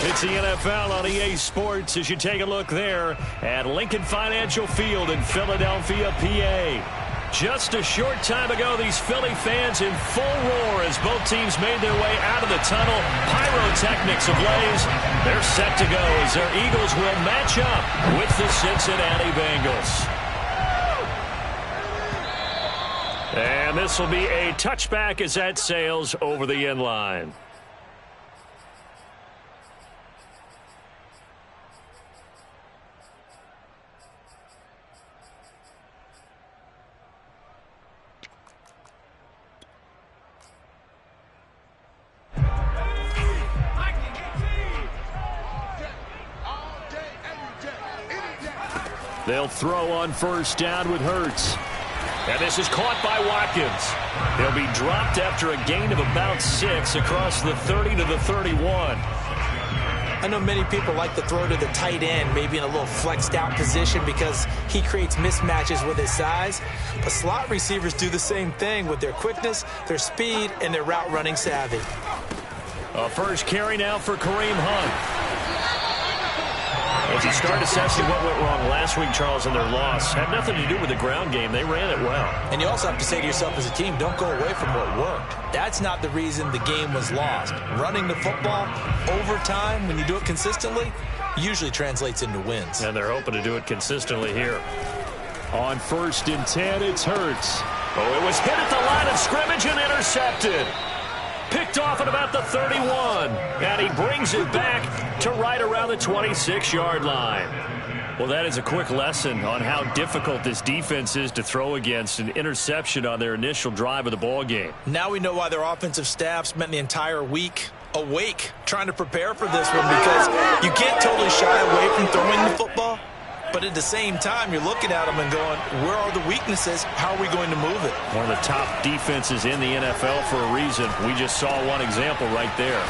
It's the NFL on EA Sports as you take a look there at Lincoln Financial Field in Philadelphia, PA. Just a short time ago, these Philly fans in full roar as both teams made their way out of the tunnel. Pyrotechnics ablaze. They're set to go as their Eagles will match up with the Cincinnati Bengals. And this will be a touchback as that sails over the end line. They'll throw on first down with Hurts. And this is caught by Watkins. He'll be dropped after a gain of about 6 across the 30 to the 31. I know many people like to throw to the tight end, maybe in a little flexed out position because he creates mismatches with his size. But slot receivers do the same thing with their quickness, their speed, and their route running savvy. A first carry now for Kareem Hunt. As you start assessing what went wrong last week, Charles, in their loss, had nothing to do with the ground game. They ran it well. And you also have to say to yourself as a team, don't go away from what worked. That's not the reason the game was lost. Running the football over time, when you do it consistently, usually translates into wins. And they're hoping to do it consistently here. On 1st and 10, it's Hurts. Oh, it was hit at the line of scrimmage and intercepted. Picked off at about the 31, and he brings it back to right around the 26-yard line. Well, that is a quick lesson on how difficult this defense is to throw against. An interception on their initial drive of the ball game. Now we know why their offensive staff spent the entire week awake trying to prepare for this one, because you can't totally shy away from throwing the football. But at the same time, you're looking at them and going, where are the weaknesses? How are we going to move it? One of the top defenses in the NFL for a reason. We just saw one example right there.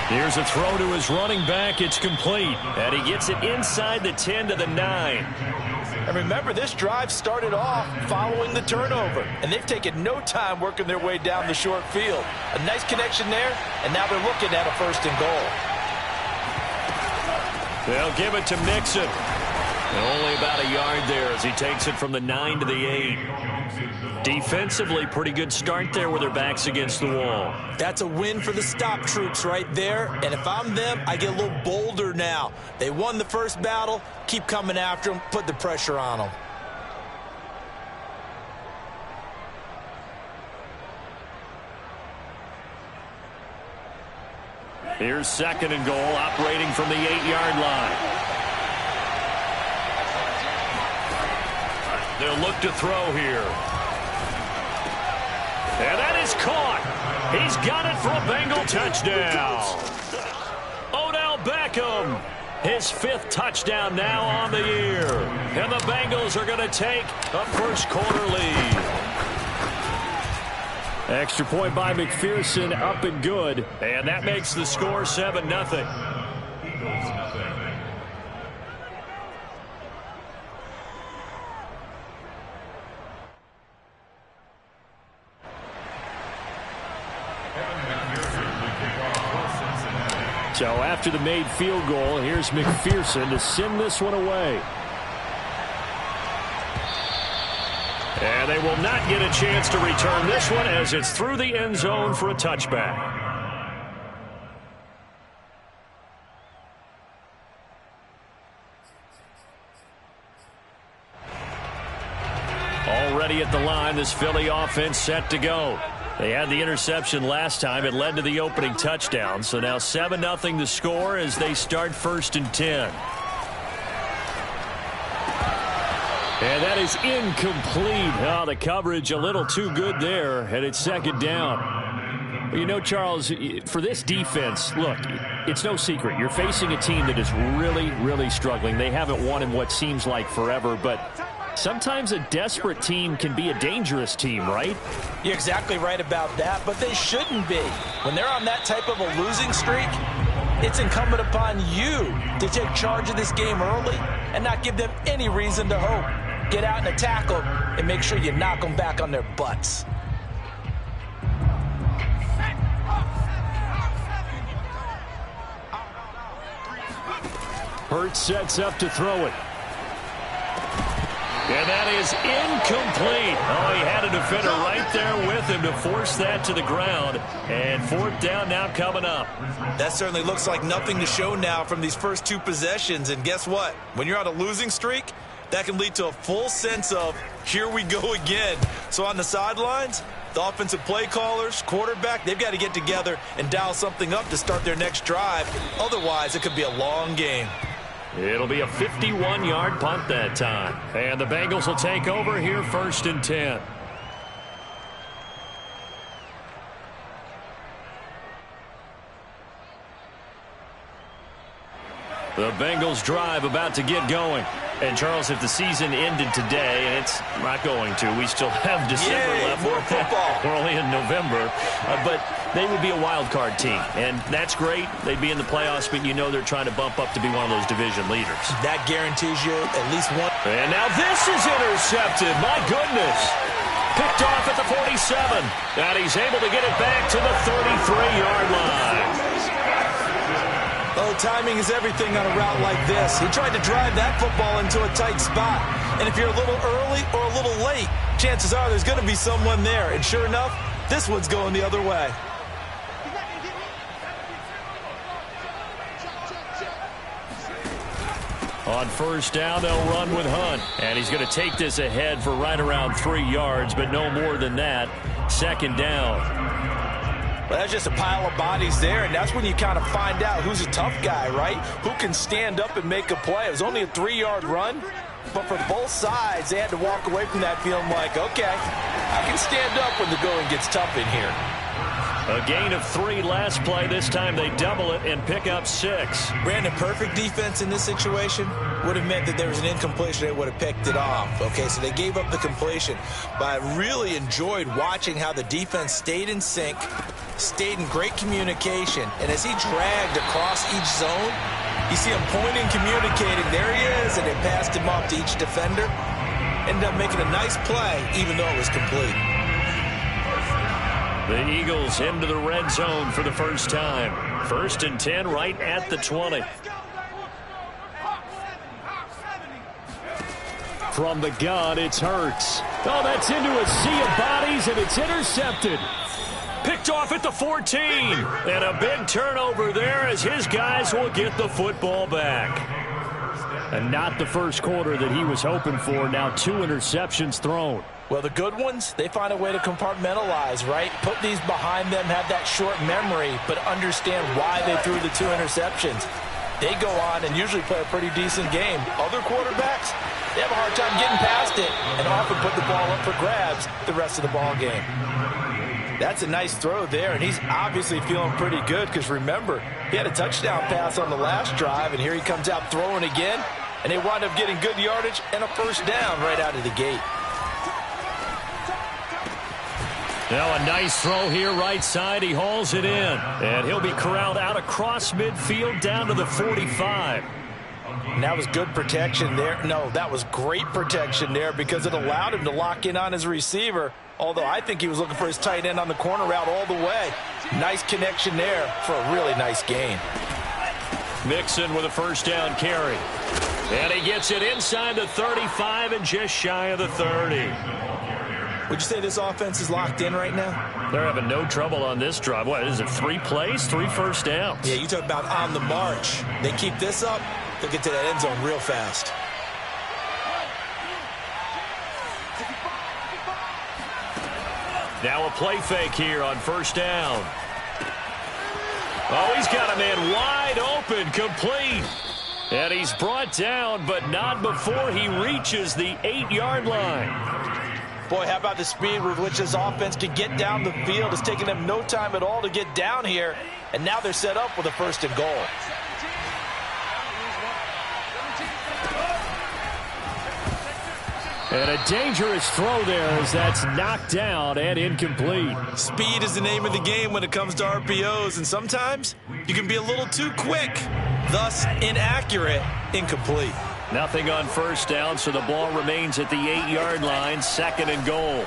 Here's a throw to his running back. It's complete. And he gets it inside the 10 to the 9. And remember, this drive started off following the turnover. And they've taken no time working their way down the short field. A nice connection there, and now they're looking at a 1st and goal. They'll give it to Mixon. And only about a yard there as he takes it from the 9 to the 8. Defensively, pretty good start there with their backs against the wall. That's a win for the stop troops right there. And if I'm them, I get a little bolder now. They won the first battle. Keep coming after them. Put the pressure on them. Here's 2nd and goal, operating from the 8-yard line. They'll look to throw here. And that is caught. He's got it for a Bengal touchdown. Odell Beckham, his 5th touchdown now on the year. And the Bengals are going to take a first-quarter lead. Extra point by McPherson, up and good. And that makes the score 7-0. So after the made field goal, here's McPherson to send this one away. And they will not get a chance to return this one as it's through the end zone for a touchback. Already at the line, this Philly offense set to go. They had the interception last time. It led to the opening touchdown. So now 7-0 the score as they start 1st and 10. And that is incomplete. Oh, the coverage a little too good there, and it's 2nd down. You know, Charles, for this defense, look, it's no secret. You're facing a team that is really, really struggling. They haven't won in what seems like forever, but sometimes a desperate team can be a dangerous team, right? You're exactly right about that, but they shouldn't be. When they're on that type of a losing streak, it's incumbent upon you to take charge of this game early and not give them any reason to hope. Get out and attack them and make sure you knock them back on their butts. Hurts sets up to throw it. And that is incomplete. Oh, he had a defender right there with him to force that to the ground. And fourth down now coming up. That certainly looks like nothing to show now from these first two possessions. And guess what? When you're on a losing streak, that can lead to a full sense of, here we go again. So on the sidelines, the offensive play callers, quarterback, they've got to get together and dial something up to start their next drive. Otherwise, it could be a long game. It'll be a 51-yard punt that time. And the Bengals will take over here, 1st and 10. The Bengals drive about to get going. And, Charles, if the season ended today, and it's not going to, we still have December left. More football. We're only in November. But they would be a wild card team. And that's great. They'd be in the playoffs, but you know they're trying to bump up to be one of those division leaders. That guarantees you at least one. And now this is intercepted. My goodness. Picked off at the 47. And he's able to get it back to the 33-yard line. Oh, timing is everything on a route like this. He tried to drive that football into a tight spot. And if you're a little early or a little late, chances are there's going to be someone there. And sure enough, this one's going the other way. On 1st down, they'll run with Hunt. And he's going to take this ahead for right around 3 yards, but no more than that. 2nd down. Well, that's just a pile of bodies there, and that's when you kind of find out who's a tough guy, right? Who can stand up and make a play. It was only a 3-yard run, but for both sides, they had to walk away from that feeling like, okay, I can stand up when the going gets tough in here. A gain of 3 last play. This time they double it and pick up 6. Brandon, perfect defense in this situation would have meant that there was an incompletion. They would have picked it off. Okay, so they gave up the completion. But I really enjoyed watching how the defense stayed in sync, stayed in great communication. And as he dragged across each zone, you see him pointing, communicating. There he is, and they passed him off to each defender. Ended up making a nice play, even though it was complete. The Eagles into the red zone for the first time. 1st and 10 right at the 20. From the gun, it's Hurts. Oh, that's into a sea of bodies, and it's intercepted. Picked off at the 14. And a big turnover there as his guys will get the football back. And not the first quarter that he was hoping for. Now 2 interceptions thrown. Well, the good ones, they find a way to compartmentalize, right? Put these behind them, have that short memory, but understand why they threw the 2 interceptions. They go on and usually play a pretty decent game. Other quarterbacks, they have a hard time getting past it and often put the ball up for grabs the rest of the ball game. That's a nice throw there, and he's obviously feeling pretty good because, remember, he had a touchdown pass on the last drive, and here he comes out throwing again, and they wind up getting good yardage and a first down right out of the gate. Now a nice throw here right side. He hauls it in. And he'll be corralled out across midfield down to the 45. And that was good protection there. No, that was great protection there because it allowed him to lock in on his receiver. Although I think he was looking for his tight end on the corner route all the way. Nice connection there for a really nice gain. Mixon with a first down carry. And he gets it inside the 35 and just shy of the 30. Would you say this offense is locked in right now? They're having no trouble on this drive. What is it, 3 plays, 3 first downs? Yeah, you talk about on the march. They keep this up, they'll get to that end zone real fast. Now a play fake here on first down. Oh, he's got a man wide open, complete. And he's brought down, but not before he reaches the 8-yard line. Boy, how about the speed with which this offense can get down the field? It's taking them no time at all to get down here. And now they're set up with a 1st and goal. And a dangerous throw there as that's knocked down and incomplete. Speed is the name of the game when it comes to RPOs. And sometimes you can be a little too quick. Thus, inaccurate, incomplete. Nothing on first down, so the ball remains at the 8-yard line, 2nd and goal.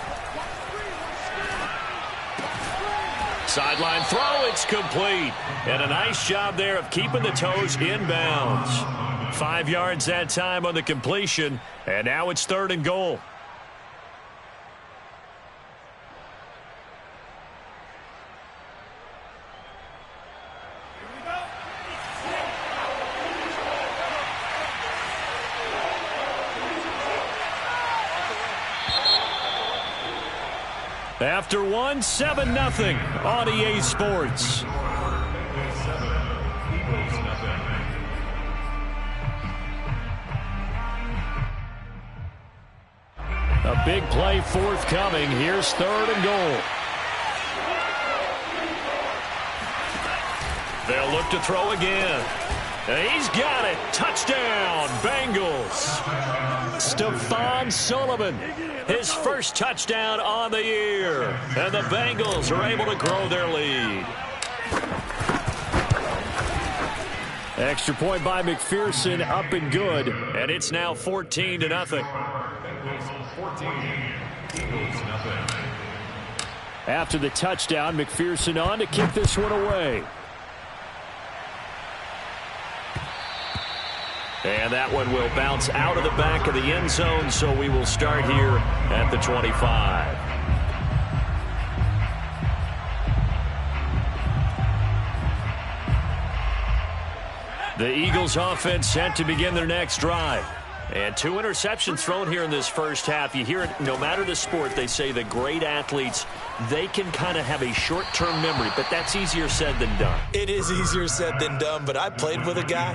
Sideline throw, it's complete. And a nice job there of keeping the toes in bounds. 5 yards that time on the completion, and now it's 3rd and goal. After one, 7-0 on EA Sports. A big play forthcoming. Here's 3rd and goal. They'll look to throw again. And he's got it. Touchdown, Bengals. Stephon Sullivan, his first touchdown on the year. And the Bengals are able to grow their lead. Extra point by McPherson, up and good. And it's now 14-0. After the touchdown, McPherson on to kick this one away. And that one will bounce out of the back of the end zone, so we will start here at the 25. The Eagles offense set to begin their next drive. And 2 interceptions thrown here in this first half. You hear it, no matter the sport, they say that great athletes, they can kind of have a short-term memory, but that's easier said than done. It is easier said than done, but I played with a guy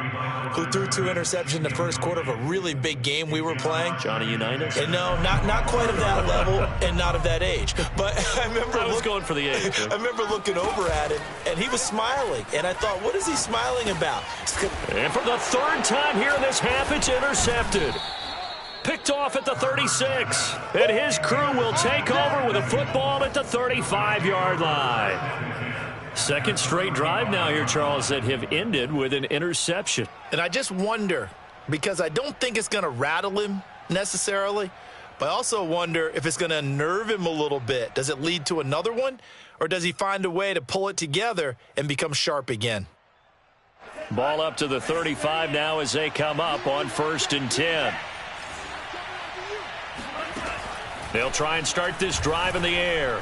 who threw 2 interceptions in the first quarter of a really big game we were playing. Johnny Unitas? And no, not quite of that level and not of that age. But I was going for the age. I remember looking over at him, and he was smiling. And I thought, what is he smiling about? And for the 3rd time here in this half, it's intercepted. Picked off at the 36. And his crew will take over with a football at the 35-yard line. Second straight drive now here, Charles, that have ended with an interception. And I just wonder, because I don't think it's going to rattle him necessarily, but I also wonder if it's going to unnerve him a little bit. Does it lead to another one, or does he find a way to pull it together and become sharp again? Ball up to the 35 now as they come up on 1st and 10. They'll try and start this drive in the air.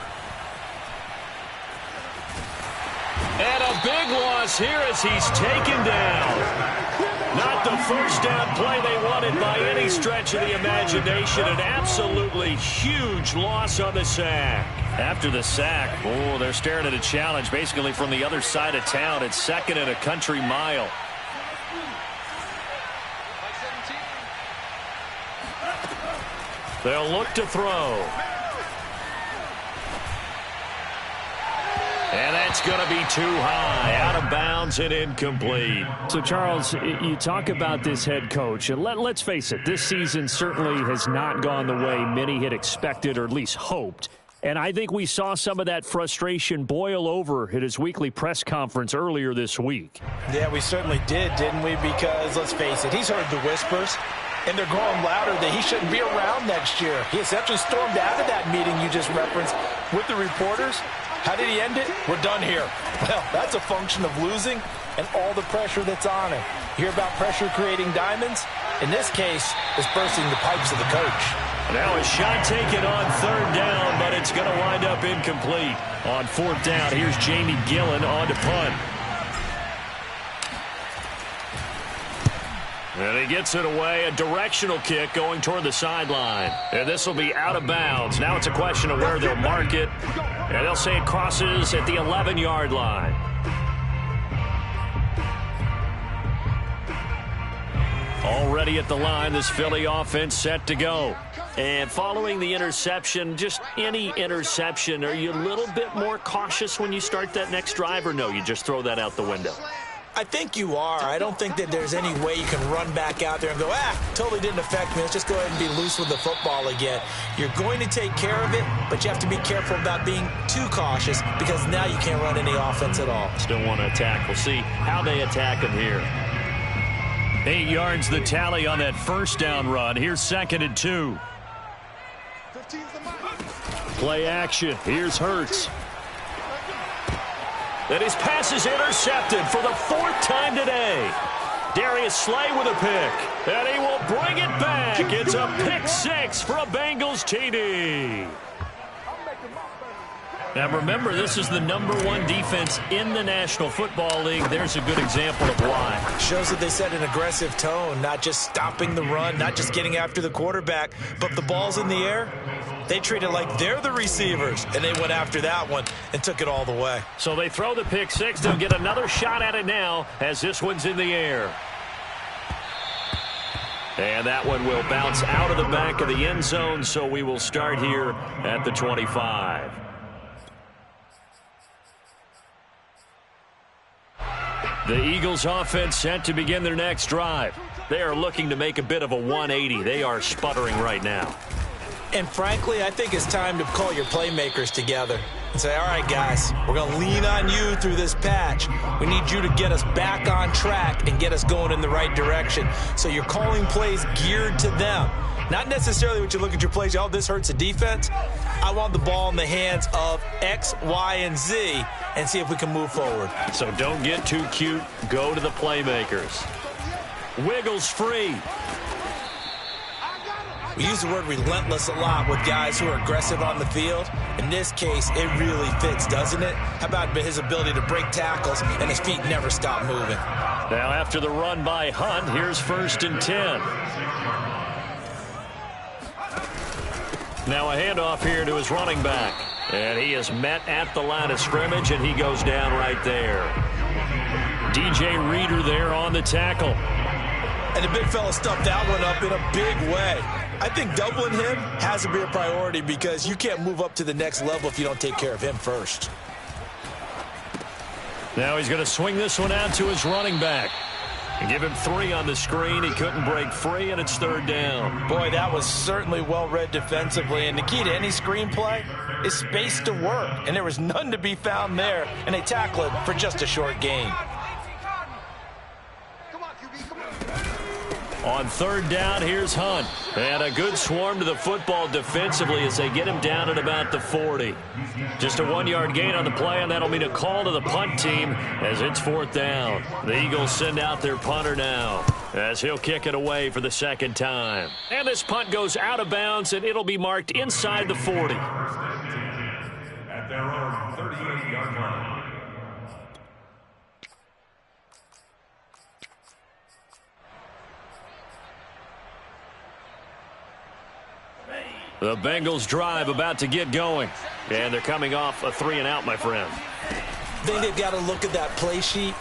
And a big loss here as he's taken down. Not the first down play they wanted by any stretch of the imagination. An absolutely huge loss on the sack. After the sack, they're staring at a challenge basically from the other side of town. It's 2nd and a country mile. They'll look to throw. And that's going to be too high, out of bounds and incomplete. So, Charles, you talk about this head coach, and let's face it, this season certainly has not gone the way many had expected or at least hoped. And I think we saw some of that frustration boil over at his weekly press conference earlier this week. Yeah, we certainly did, didn't we? Because, let's face it, he's heard the whispers, and they're growing louder that he shouldn't be around next year. He essentially stormed out of that meeting you just referenced with the reporters. How did he end it? We're done here. Well, that's a function of losing and all the pressure that's on him. You hear about pressure creating diamonds? In this case, it's bursting the pipes of the coach. Now a shot taken on 3rd down, but it's going to wind up incomplete. On 4th down, here's Jamie Gillen on to punt. And he gets it away, a directional kick going toward the sideline. And this will be out of bounds. Now it's a question of where they'll mark it. And they'll say it crosses at the 11-yard line. Already at the line, this Philly offense set to go. And following the interception, just any interception, are you a little bit more cautious when you start that next drive, or no, you just throw that out the window? I think you are. I don't think that there's any way you can run back out there and go, totally didn't affect me. Let's just go ahead and be loose with the football again. You're going to take care of it, but you have to be careful about being too cautious because now you can't run any offense at all. Still want to attack. We'll see how they attack him here. 8 yards the tally on that 1st down run. Here's 2nd and 2. Play action. Here's Hurts. And his pass is intercepted for the 4th time today. Darius Slay with a pick, and he will bring it back. It's a pick 6 for a Bengals TD. Now remember, this is the #1 defense in the National Football League. There's a good example of why. Shows that they set an aggressive tone, not just stopping the run, not just getting after the quarterback, but if the ball's in the air, they treat it like they're the receivers, and they went after that one and took it all the way. So they throw the pick 6. They'll get another shot at it now as this one's in the air. And that one will bounce out of the back of the end zone, so we will start here at the 25. The Eagles offense set to begin their next drive. They are looking to make a bit of a 180. They are sputtering right now. And frankly, I think it's time to call your playmakers together and say, all right, guys, we're going to lean on you through this patch. We need you to get us back on track and get us going in the right direction. So you're calling plays geared to them. Not necessarily what you look at your plays, oh, this hurts the defense. I want the ball in the hands of X, Y, and Z and see if we can move forward. So don't get too cute. Go to the playmakers. Wiggles free. We use the word relentless a lot with guys who are aggressive on the field. In this case, it really fits, doesn't it? How about his ability to break tackles and his feet never stop moving? Now after the run by Hunt, here's 1st and 10. Now a handoff here to his running back. And he is met at the line of scrimmage, and he goes down right there. DJ Reader there on the tackle. And the big fella stuffed that one up in a big way. I think doubling him has to be a priority because you can't move up to the next level if you don't take care of him first. Now he's going to swing this one out to his running back. And give him 3 on the screen. He couldn't break free, and it's 3rd down. Boy, that was certainly well-read defensively. And the key to any screenplay is space to work. And there was none to be found there. And they tackle it for just a short gain. On 3rd down, here's Hunt. And a good swarm to the football defensively as they get him down at about the 40. Just a 1-yard gain on the play, and that'll mean a call to the punt team as it's 4th down. The Eagles send out their punter now as he'll kick it away for the 2nd time. And this punt goes out of bounds, and it'll be marked inside the 40. At their own 38-yard line. The Bengals drive about to get going. And they're coming off a 3-and-out, my friend. I think they've got to look at that play sheet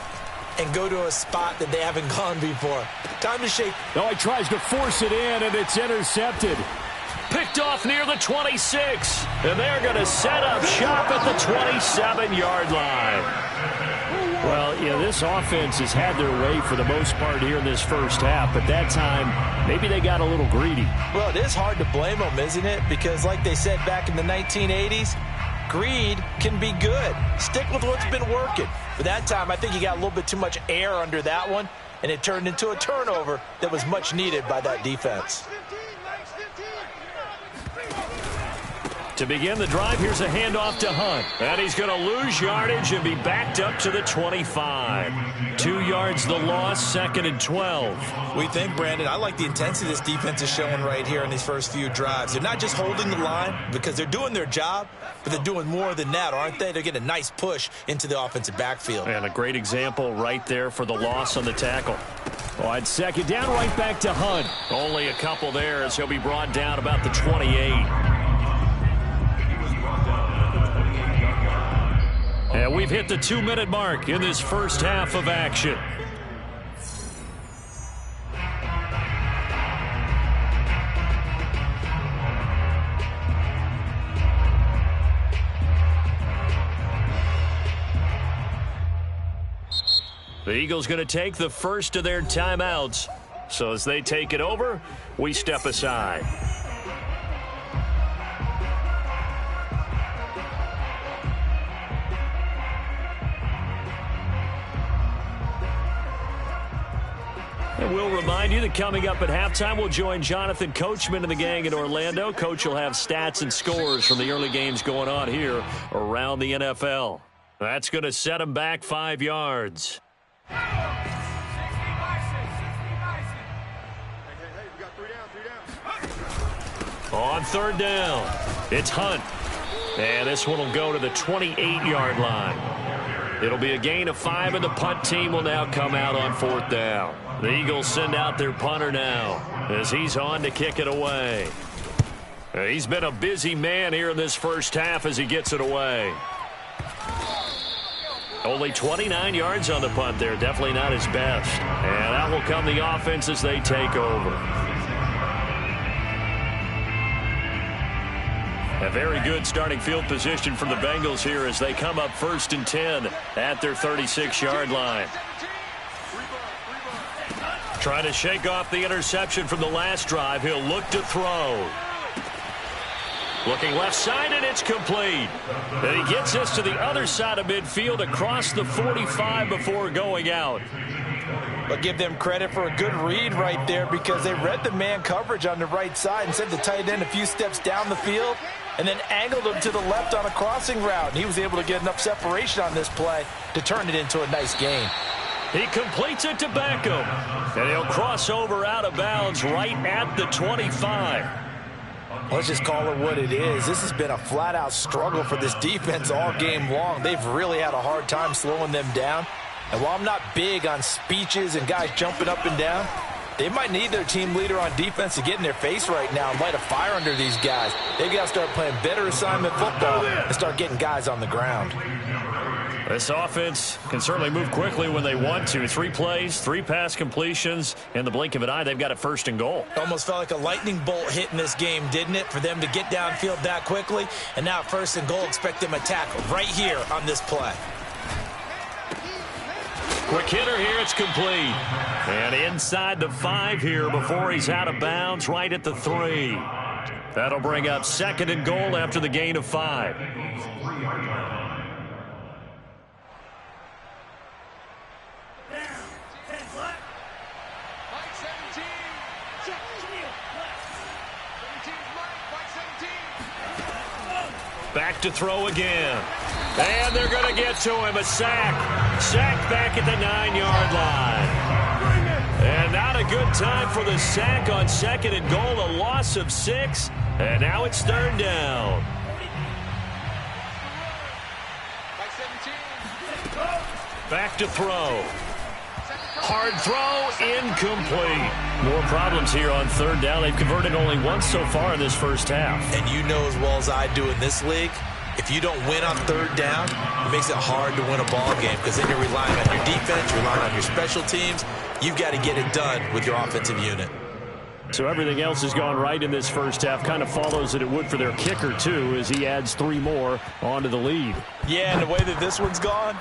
and go to a spot that they haven't gone before. Time to shake. Oh, he tries to force it in, and it's intercepted. Picked off near the 26. And they're going to set up shop at the 27-yard line. Well, you know, this offense has had their way for the most part here in this first half, but that time, maybe they got a little greedy. Well, it is hard to blame them, isn't it? Because like they said back in the 1980s, greed can be good. Stick with what's been working. But that time, I think you got a little bit too much air under that one, and it turned into a turnover that was much needed by that defense. To begin the drive, here's a handoff to Hunt. And he's going to lose yardage and be backed up to the 25. 2 yards the loss, 2nd and 12. We think, Brandon, I like the intensity this defense is showing right here in these first few drives. They're not just holding the line because they're doing their job, but they're doing more than that, aren't they? They're getting a nice push into the offensive backfield. And a great example right there for the loss on the tackle. On 2nd down, right back to Hunt. Only a couple there as he'll be brought down about the 28. And we've hit the 2-minute mark in this first half of action. The Eagles going to take the first of their timeouts. So as they take it over, we step aside. And we'll remind you that coming up at halftime, we'll join Jonathan Coachman and the gang in Orlando. Coach will have stats and scores from the early games going on here around the NFL. That's going to set him back 5 yards. On 3rd down, it's Hunt. And this one will go to the 28-yard line. It'll be a gain of 5, and the punt team will now come out on 4th down. The Eagles send out their punter now as he's on to kick it away. He's been a busy man here in this first half as he gets it away. Only 29 yards on the punt there. Definitely not his best. And out will come the offense as they take over. A very good starting field position for the Bengals here as they come up 1st and 10 at their 36-yard line. Trying to shake off the interception from the last drive. He'll look to throw. Looking left side, and it's complete. And he gets this to the other side of midfield across the 45 before going out. But give them credit for a good read right there because they read the man coverage on the right side and sent the tight end a few steps down the field and then angled him to the left on a crossing route. And he was able to get enough separation on this play to turn it into a nice gain. He completes it to Beckham. And he'll cross over out of bounds right at the 25. Let's just call it what it is. This has been a flat-out struggle for this defense all game long. They've really had a hard time slowing them down. And while I'm not big on speeches and guys jumping up and down, they might need their team leader on defense to get in their face right now and light a fire under these guys. They've got to start playing better assignment football and start getting guys on the ground. This offense can certainly move quickly when they want to. 3 plays, 3 pass completions. In the blink of an eye, they've got it 1st and goal. Almost felt like a lightning bolt hit in this game, didn't it? For them to get downfield that quickly. And now 1st and goal, expect them to tackle right here on this play. Quick hitter here, it's complete. And inside the 5 here before he's out of bounds, right at the 3. That'll bring up 2nd and goal after the gain of 5. Back to throw again. And they're going to get to him. A sack. Sack back at the 9-yard line. And not a good time for the sack on 2nd and goal. A loss of 6. And now it's 3rd down. Back to throw. Hard throw, incomplete. More problems here on 3rd down. They've converted only once so far in this first half. And you know as well as I do in this league, if you don't win on 3rd down, it makes it hard to win a ball game because then you're relying on your defense, you're relying on your special teams. You've got to get it done with your offensive unit. So everything else has gone right in this first half. Kind of follows that it would for their kicker, too, as he adds 3 more onto the lead. Yeah, and the way that this one's gone,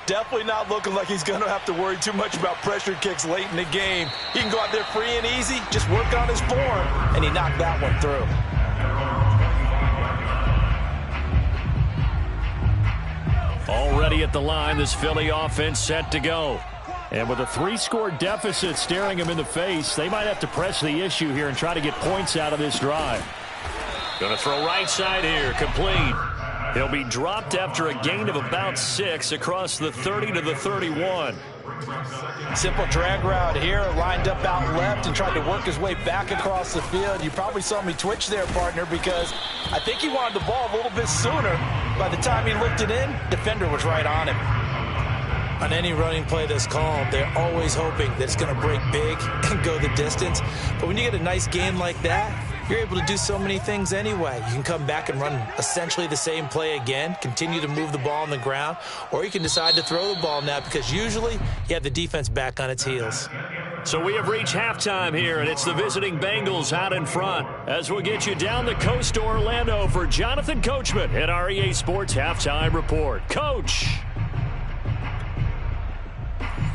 definitely not looking like he's going to have to worry too much about pressure kicks late in the game. He can go out there free and easy, just work on his form, and he knocked that one through. Already at the line, this Philly offense set to go. And with a 3-score deficit staring him in the face, they might have to press the issue here and try to get points out of this drive. Going to throw right side here, complete. He'll be dropped after a gain of about 6 across the 30 to the 31. Simple drag route here, lined up out left and tried to work his way back across the field. You probably saw me twitch there, partner, because I think he wanted the ball a little bit sooner. By the time he looked it in, defender was right on him. On any running play that's called, they're always hoping that it's going to break big and go the distance. But when you get a nice game like that, you're able to do so many things anyway. You can come back and run essentially the same play again, continue to move the ball on the ground, or you can decide to throw the ball now because usually you have the defense back on its heels. So we have reached halftime here, and it's the visiting Bengals out in front as we'll get you down the coast to Orlando for Jonathan Coachman at our EA Sports Halftime Report. Coach.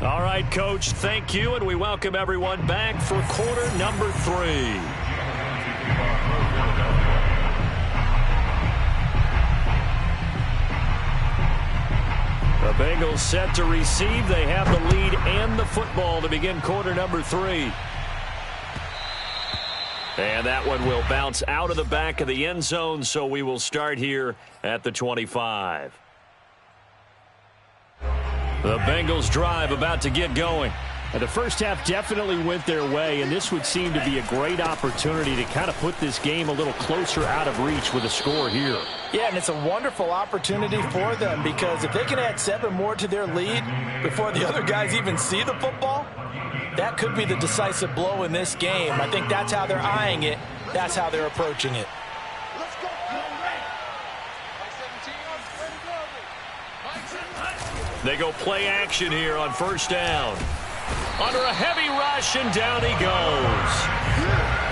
All right, Coach, thank you, and we welcome everyone back for quarter number 3. The Bengals set to receive. They have the lead and the football to begin quarter number 3. And that one will bounce out of the back of the end zone, so we will start here at the 25. The Bengals drive about to get going. And the first half definitely went their way, and this would seem to be a great opportunity to kind of put this game a little closer out of reach with a score here. Yeah, and it's a wonderful opportunity for them, because if they can add 7 more to their lead before the other guys even see the football, that could be the decisive blow in this game. I think that's how they're eyeing it. That's how they're approaching it. They go play action here on first down. Under a heavy rush, and down he goes.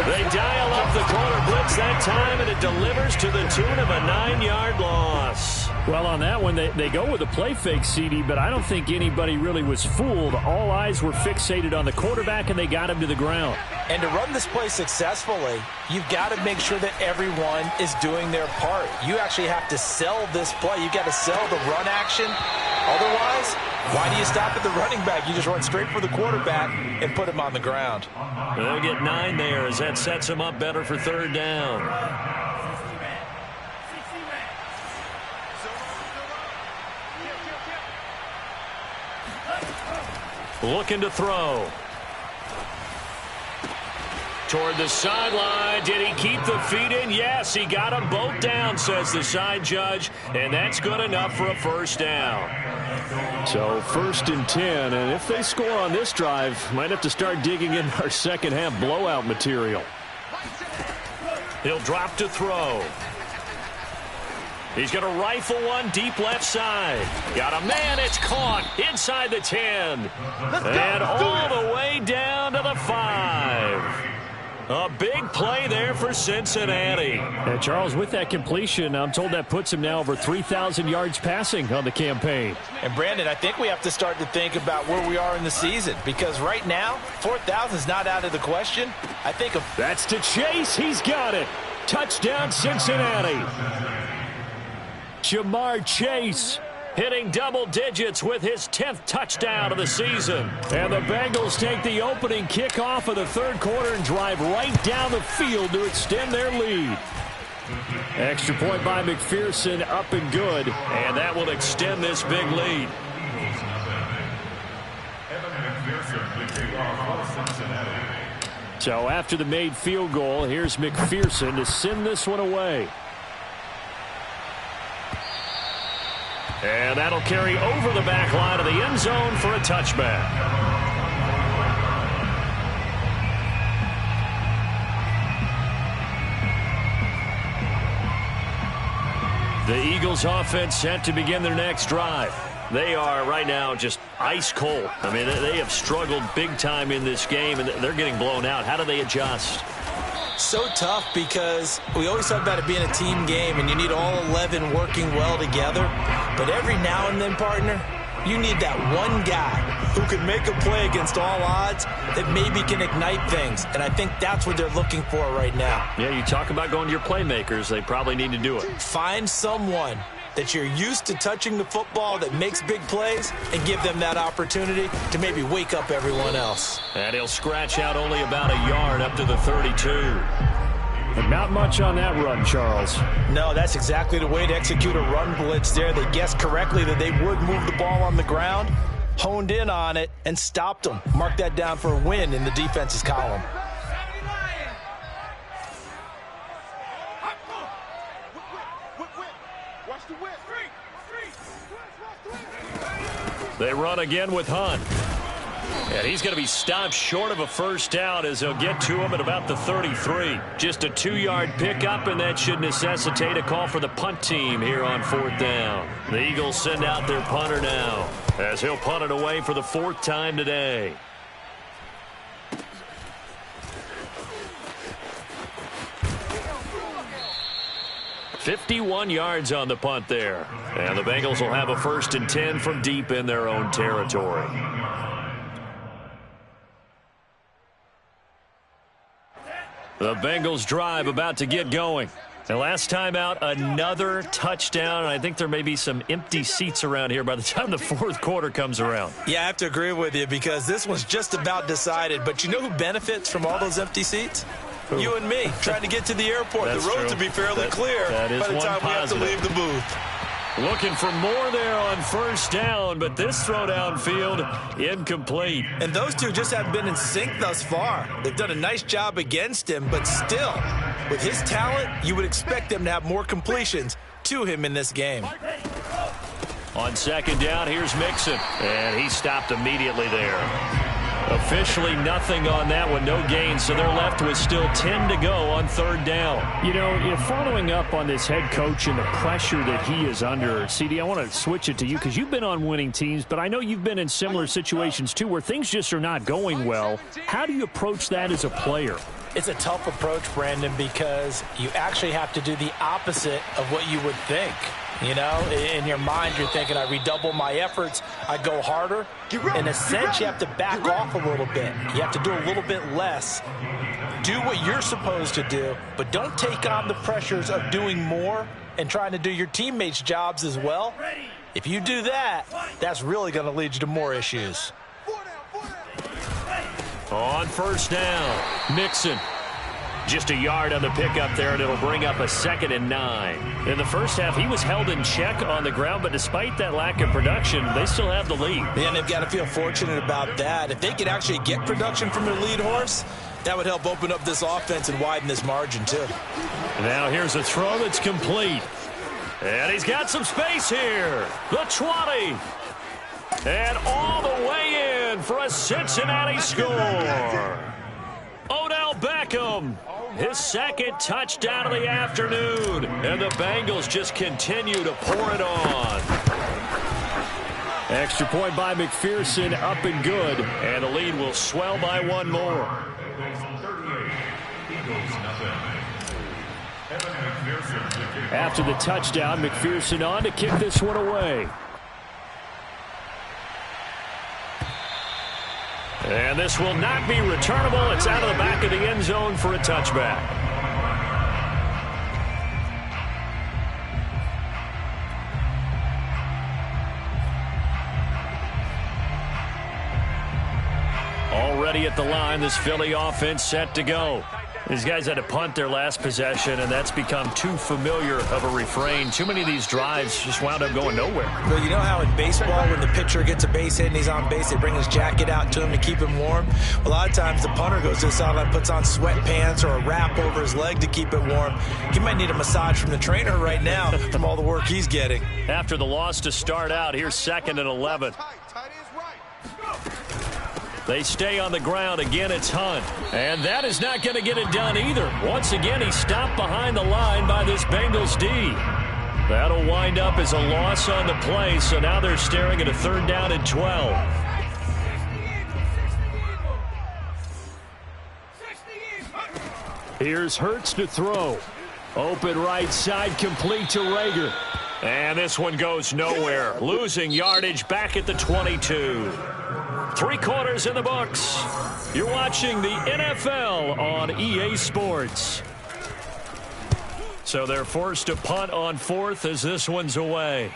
They dial up the corner blitz that time, and it delivers to the tune of a 9-yard loss. Well, on that one, they go with a play fake, CD, but I don't think anybody really was fooled. All eyes were fixated on the quarterback, and they got him to the ground. And to run this play successfully, you've got to make sure that everyone is doing their part. You actually have to sell this play. You've got to sell the run action. Otherwise, why do you stop at the running back? You just run straight for the quarterback and put him on the ground. They'll get 9 there as that sets him up better for third down. Looking to throw. Toward the sideline. Did he keep the feet in? Yes, he got them both down, says the side judge, and that's good enough for a first down. So 1st and 10, and if they score on this drive, might have to start digging in our second half blowout material. He'll drop to throw. He's going to rifle one deep left side. Got a man, it's caught inside the 10. And all the way down to the 5. A big play there for Cincinnati. And Charles, with that completion, I'm told that puts him now over 3,000 yards passing on the campaign. And Brandon, I think we have to start to think about where we are in the season, because right now, 4,000 is not out of the question. I think of that's to Chase. He's got it. Touchdown, Cincinnati. Jamar Chase hitting double digits with his 10th touchdown of the season. And the Bengals take the opening kickoff of the third quarter and drive right down the field to extend their lead. Extra point by McPherson, up and good. And that will extend this big lead. So after the made field goal, here's McPherson to send this one away. And that'll carry over the back line of the end zone for a touchback. The Eagles offense set to begin their next drive. They are right now just ice cold. I mean, they have struggled big time in this game, and they're getting blown out. How do they adjust? So tough, because we always talk about it being a team game and you need all 11 working well together. But every now and then, partner, you need that one guy who can make a play against all odds that maybe can ignite things. And I think that's what they're looking for right now. Yeah, you talk about going to your playmakers. They probably need to do it. Find someone that you're used to touching the football that makes big plays and give them that opportunity to maybe wake up everyone else. And he'll scratch out only about a yard up to the 32. And not much on that run, Charles. No, that's exactly the way to execute a run blitz there. They guessed correctly that they would move the ball on the ground, honed in on it, and stopped them. Mark that down for a win in the defense's column. They run again with Hunt. And he's going to be stopped short of a first down as they'll get to him at about the 33. Just a 2-yard pickup, and that should necessitate a call for the punt team here on 4th down. The Eagles send out their punter now as he'll punt it away for the 4th time today. $51 yards on the punt there. And the Bengals will have a 1st and 10 from deep in their own territory. The Bengals drive about to get going. And last time out, another touchdown. And I think there may be some empty seats around here by the time the 4th quarter comes around. Yeah, I have to agree with you, because this one's just about decided. But you know who benefits from all those empty seats? Who? You and me, trying to get to the airport. The roads will be fairly clear by the time we have to leave the booth. Looking for more there on first down, but this throw downfield incomplete. And those two just haven't been in sync thus far. They've done a nice job against him, but still, with his talent, you would expect them to have more completions to him in this game. On second down, here's Mixon, and he stopped immediately there. Officially nothing on that one, no gain, so they're left with still 10 to go on third down. You know, following up on this head coach and the pressure that he is under, CD, I want to switch it to you because you've been on winning teams, but I know you've been in similar situations too where things just are not going well. How do you approach that as a player? It's a tough approach, Brandon, because you actually have to do the opposite of what you would think. You know, in your mind, you're thinking, I redouble my efforts, I go harder. In a sense, you have to back off a little bit. You have to do a little bit less. Do what you're supposed to do, but don't take on the pressures of doing more and trying to do your teammates' jobs as well. If you do that, that's really going to lead you to more issues. On first down, Mixon. Just a yard on the pickup there, and it'll bring up a 2nd and 9. In the first half, he was held in check on the ground, but despite that lack of production, they still have the lead. And they've got to feel fortunate about that. If they could actually get production from their lead horse, that would help open up this offense and widen this margin, too. Now here's a throw that's complete. And he's got some space here. The 20. And all the way in for a Cincinnati score. Odell Beckham, his second touchdown of the afternoon. And the Bengals just continue to pour it on. Extra point by McPherson, up and good. And the lead will swell by one more. After the touchdown, McPherson on to kick this one away. And this will not be returnable. It's out of the back of the end zone for a touchback. Already at the line, this Philly offense set to go. These guys had to punt their last possession, and that's become too familiar of a refrain. Too many of these drives just wound up going nowhere. Well, you know how in baseball, when the pitcher gets a base hit and he's on base, they bring his jacket out to him to keep him warm? A lot of times the punter goes to the sideline, puts on sweatpants or a wrap over his leg to keep it warm. He might need a massage from the trainer right now from all the work he's getting. After the loss to start out, here's 2nd and 11. They stay on the ground. Again, it's Hunt. And that is not going to get it done either. Once again, he's stopped behind the line by this Bengals D. That'll wind up as a loss on the play, so now they're staring at a 3rd down and 12. Here's Hurts to throw. Open right side, complete to Rager. And this one goes nowhere. Losing yardage back at the 22. 3 quarters in the books. You're watching the NFL on EA Sports. So they're forced to punt on 4th as this one's away.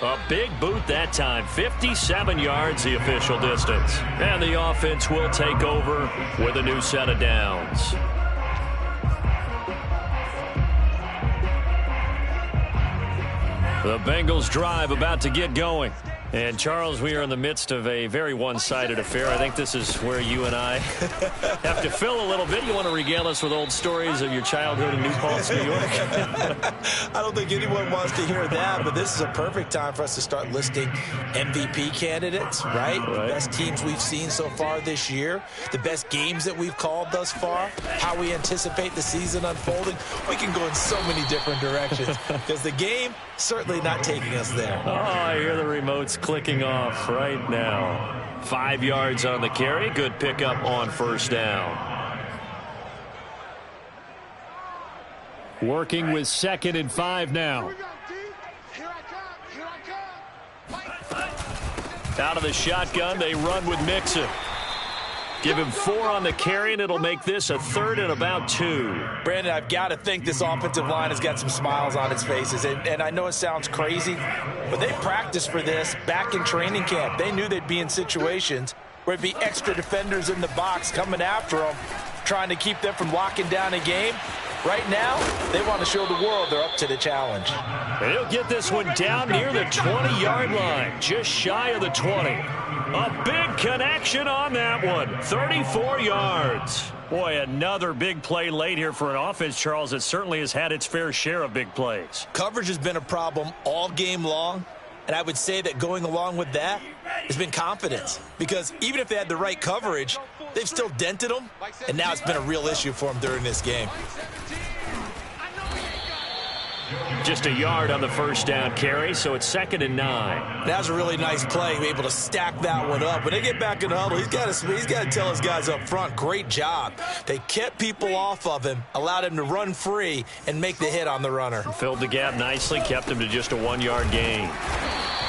A big boot that time. 57 yards the official distance. And the offense will take over with a new set of downs. The Bengals drive about to get going. And, Charles, we are in the midst of a very one-sided affair. I think this is where you and I have to fill a little bit. You want to regale us with old stories of your childhood in New Paltz, New York? I don't think anyone wants to hear that, but this is a perfect time for us to start listing MVP candidates, right? The best teams we've seen so far this year, the best games that we've called thus far, how we anticipate the season unfolding. We can go in so many different directions because the game certainly not taking us there. Oh, I hear the remotes clicking off right now. 5 yards on the carry. Good pickup on first down. Working with 2nd and 5 now. Out of the shotgun, they run with Mixon. Give him 4 on the carry, and it'll make this a 3rd and about 2. Brandon, I've got to think this offensive line has got some smiles on its faces. And I know it sounds crazy, but they practiced for this back in training camp. They knew they'd be in situations where it'd be extra defenders in the box coming after them. trying to keep them from locking down a game. Right now, they want to show the world they're up to the challenge. He'll get this one down near the 20-yard line, just shy of the 20. A big connection on that one, 34 yards. Boy, another big play late here for an offense, Charles, that certainly has had its fair share of big plays. Coverage has been a problem all game long, and I would say that going along with that has been confidence. Because even if they had the right coverage, they've still dented them, and now it's been a real issue for them during this game. Just a yard on the first down carry, so it's 2nd and 9. That was a really nice play, able to stack that one up. When they get back in the huddle, he's got to tell his guys up front, great job. They kept people off of him, allowed him to run free and make the hit on the runner. Filled the gap nicely, kept him to just a 1-yard gain.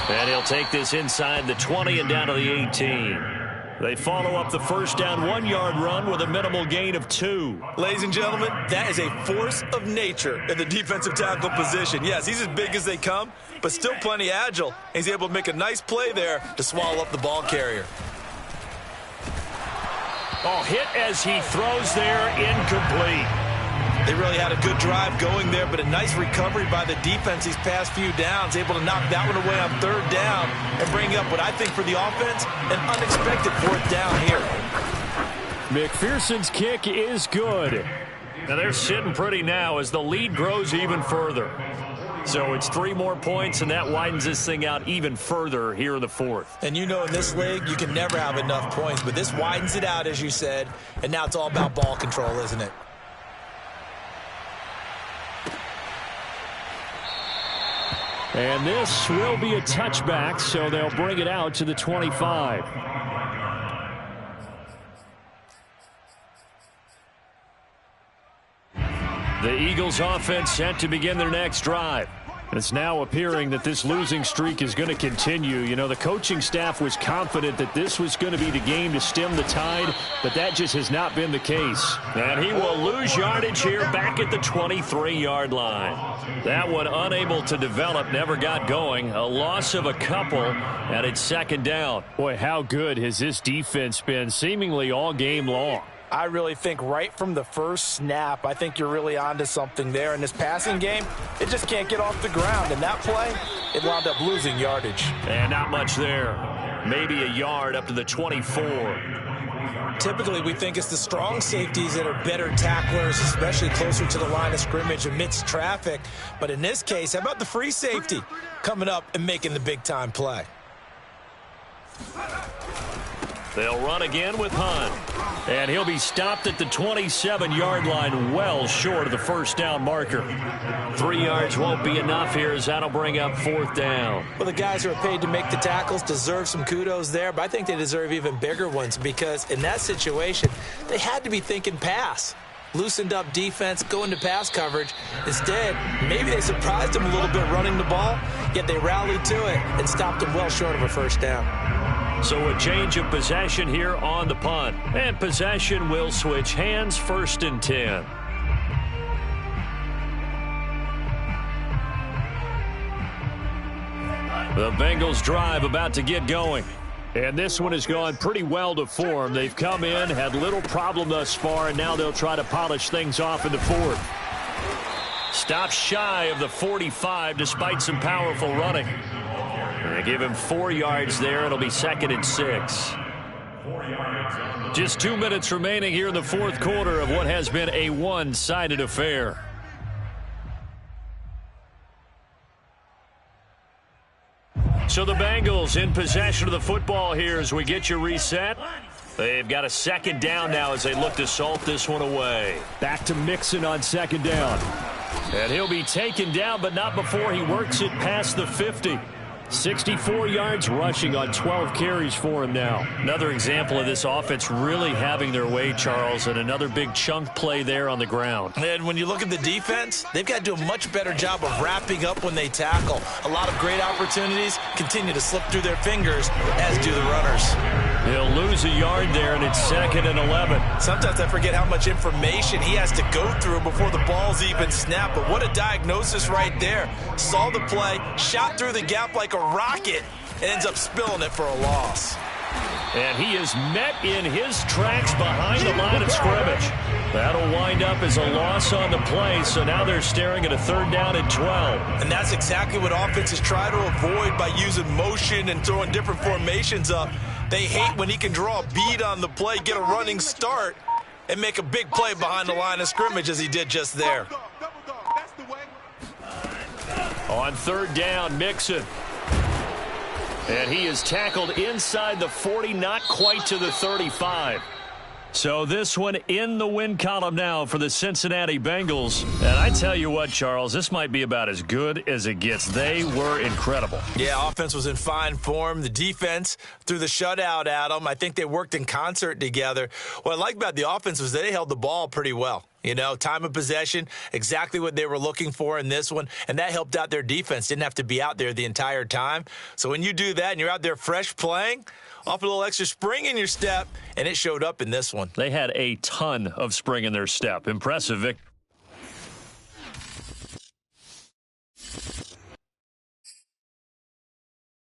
And he'll take this inside the 20 and down to the 18. They follow up the first down 1-yard run with a minimal gain of 2. Ladies and gentlemen, that is a force of nature in the defensive tackle position. Yes, he's as big as they come, but still plenty agile. He's able to make a nice play there to swallow up the ball carrier. Oh, hit as he throws there, incomplete. They really had a good drive going there, but a nice recovery by the defense these past few downs, able to knock that one away on 3rd down and bring up what I think for the offense, an unexpected 4th down here. McPherson's kick is good. Now they're sitting pretty now as the lead grows even further. So it's 3 more points, and that widens this thing out even further here in the 4th. And you know in this league, you can never have enough points, but this widens it out, as you said, and now it's all about ball control, isn't it? And this will be a touchback, so they'll bring it out to the 25. The Eagles offense set to begin their next drive. It's now appearing that this losing streak is going to continue. You know, the coaching staff was confident that this was going to be the game to stem the tide, but that just has not been the case. And he will lose yardage here back at the 23-yard line. That one unable to develop, never got going. A loss of a couple, and it's 2nd down. Boy, how good has this defense been seemingly all game long? I really think right from the first snap, I think you're really onto something there. In this passing game, it just can't get off the ground. And that play, it wound up losing yardage. And not much there. Maybe a yard up to the 24. Typically, we think it's the strong safeties that are better tacklers, especially closer to the line of scrimmage amidst traffic. But in this case, how about the free safety coming up and making the big-time play? They'll run again with Hunt. And he'll be stopped at the 27-yard line, well short of the first down marker. 3 yards won't be enough here as that'll bring up 4th down. Well, the guys who are paid to make the tackles deserve some kudos there, but I think they deserve even bigger ones because in that situation, they had to be thinking pass. Loosened up defense, going to pass coverage. Instead, maybe they surprised him a little bit running the ball, yet they rallied to it and stopped him well short of a first down. So a change of possession here on the punt. And possession will switch hands, 1st and 10. The Bengals drive about to get going. And this one has gone pretty well to form. They've come in, had little problem thus far, and now they'll try to polish things off in the 4th. Stops shy of the 45 despite some powerful running. They give him 4 yards there. It'll be 2nd and 6. Just 2 minutes remaining here in the 4th quarter of what has been a one-sided affair. So the Bengals in possession of the football here as we get you reset. They've got a 2nd down now as they look to salt this one away. Back to Mixon on 2nd down. And he'll be taken down, but not before he works it past the 50. 64 yards rushing on 12 carries for him now. Another example of this offense really having their way, Charles, and another big chunk play there on the ground. And when you look at the defense, they've got to do a much better job of wrapping up when they tackle. A lot of great opportunities continue to slip through their fingers, as do the runners. He'll lose a yard there, and it's 2nd and 11. Sometimes I forget how much information he has to go through before the ball's even snapped. But what a diagnosis right there. Saw the play, shot through the gap like a rocket, and ends up spilling it for a loss. And he is met in his tracks behind the line of scrimmage. That'll wind up as a loss on the play, so now they're staring at a 3rd down and 12. And that's exactly what offenses try to avoid by using motion and throwing different formations up. They hate when he can draw a bead on the play, get a running start, and make a big play behind the line of scrimmage as he did just there. On 3rd down, Mixon. And he is tackled inside the 40, not quite to the 35. So this one in the win column now for the Cincinnati Bengals. And I tell you what, Charles, this might be about as good as it gets. They were incredible. Yeah, offense was in fine form. The defense threw the shutout at them. I think they worked in concert together. What I like about the offense was they held the ball pretty well. You know, time of possession, exactly what they were looking for in this one, and that helped out their defense. Didn't have to be out there the entire time. So when you do that and you're out there fresh playing, off a little extra spring in your step, and it showed up in this one. They had a ton of spring in their step. Impressive victory.